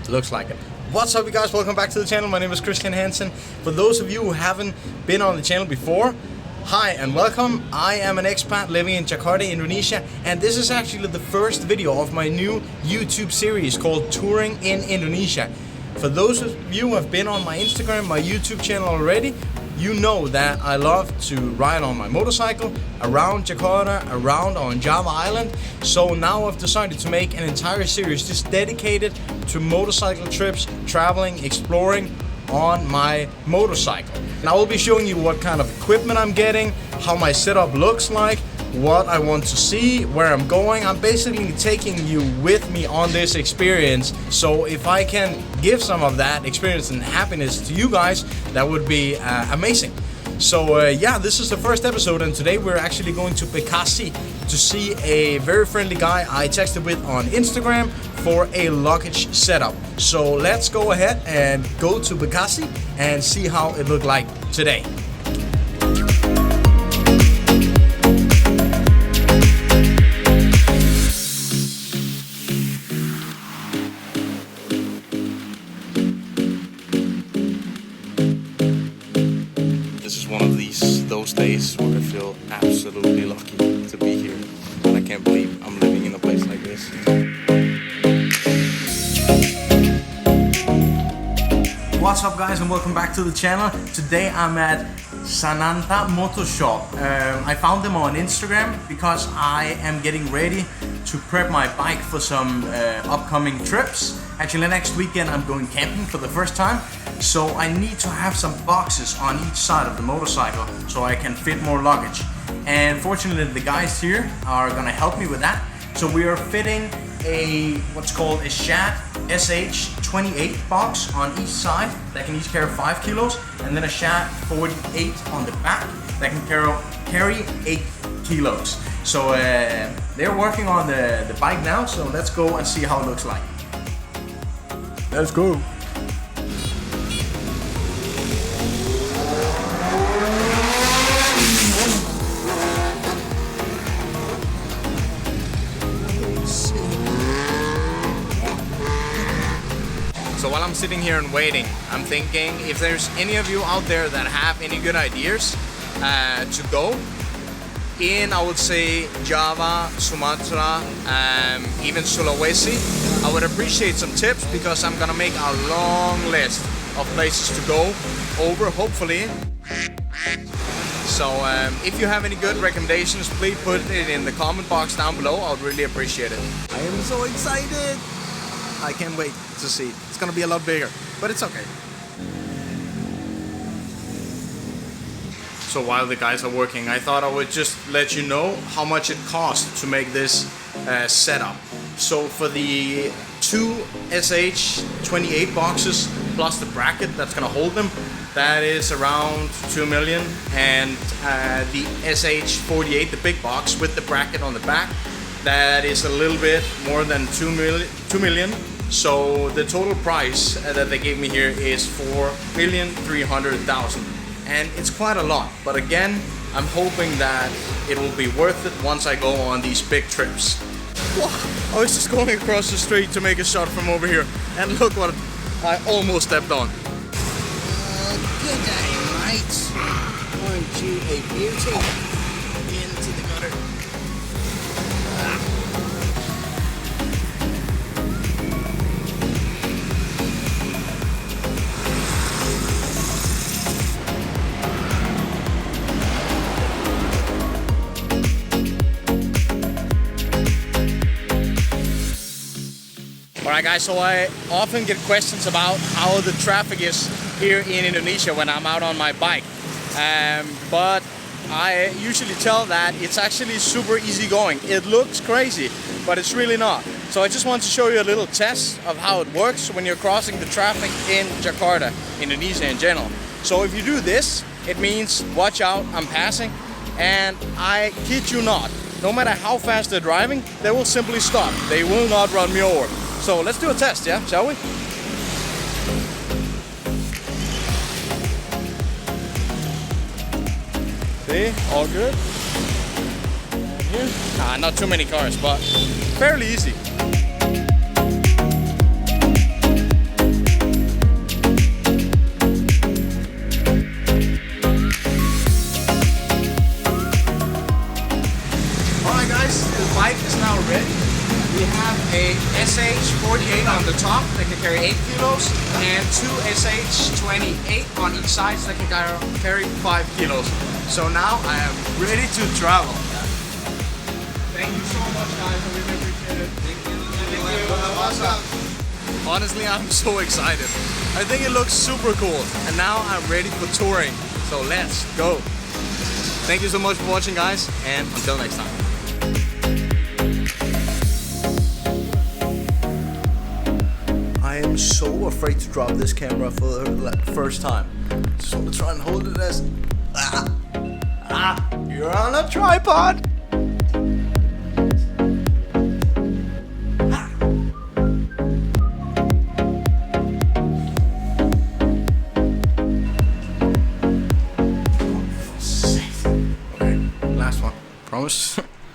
looks like it. What's up, you guys? Welcome back to the channel. My name is Christian Hansen. For those of you who haven't been on the channel before, hi and welcome. I am an expat living in Jakarta, Indonesia, and this is actually the first video of my new YouTube series called Touring in Indonesia. For those of you who have been on my Instagram, my YouTube channel already, you know that I love to ride on my motorcycle around Jakarta, around on Java Island. So now I've decided to make an entire series just dedicated to motorcycle trips, traveling, exploring on my motorcycle. And I will be showing you what kind of equipment I'm getting, how my setup looks like, what I want to see, where I'm going. I'm basically taking you with me on this experience. So if I can give some of that experience and happiness to you guys, that would be amazing. So yeah, this is the first episode, and today we're actually going to Bekasi to see a very friendly guy I texted with on Instagram for a luggage setup. So let's go ahead and go to Bekasi and see how it looked like today. Those days where I feel absolutely lucky to be here, and I can't believe I'm living in a place like this. What's up, guys, and welcome back to the channel. Today I'm at Sananta Motor Shop. I found them on Instagram because I am getting ready to prep my bike for some upcoming trips. Actually, next weekend I'm going camping for the first time, so I need to have some boxes on each side of the motorcycle so I can fit more luggage. And fortunately, the guys here are gonna help me with that. So we are fitting a what's called a Shad SH28 box on each side that can each carry 5 kilos, and then a Shad 48 on the back that can carry 8 kilos. So they're working on the bike now, so let's go and see how it looks like. Let's go. So while I'm sitting here and waiting, I'm thinking if there's any of you out there that have any good ideas to go in, I would say Java, Sumatra, even Sulawesi, I would appreciate some tips because I'm gonna make a long list of places to go over, hopefully. So if you have any good recommendations, please put it in the comment box down below. I would really appreciate it. I am so excited. I can't wait to see. It's gonna be a lot bigger, but it's okay. So while the guys are working, I thought I would just let you know how much it costs to make this setup. So for the two SH28 boxes plus the bracket that's gonna hold them, that is around 2 million, and the SH48, the big box with the bracket on the back, that is a little bit more than 2 million. So the total price that they gave me here is 4,300,000, and it's quite a lot. But again, I'm hoping that it will be worth it once I go on these big trips. Whoa, I was just going across the street to make a shot from over here, and look what I almost stepped on. Good day, mates. Aren't you a beauty? Into the gutter. Alright guys, so I often get questions about how the traffic is here in Indonesia when I'm out on my bike. But I usually tell that it's actually super easy going. It looks crazy, but it's really not. So I just want to show you a little test of how it works when you're crossing the traffic in Jakarta, Indonesia in general. So if you do this, it means watch out, I'm passing, and I kid you not, no matter how fast they're driving, they will simply stop. They will not run me over. So let's do a test, yeah, shall we? See, all good. And here, not too many cars, but fairly easy. top that can carry 8 kilos, and 2 SH28 on each side that can carry 5 kilos. So now I am ready to travel. Thank you so much, guys. I really appreciate it. Thank you. Honestly, I'm so excited. I think it looks super cool. And now I'm ready for touring. So let's go. Thank you so much for watching, guys. And until next time. I am so afraid to drop this camera for the first time. Just want to try and hold it as... you're on a tripod! Okay, last one. Promise?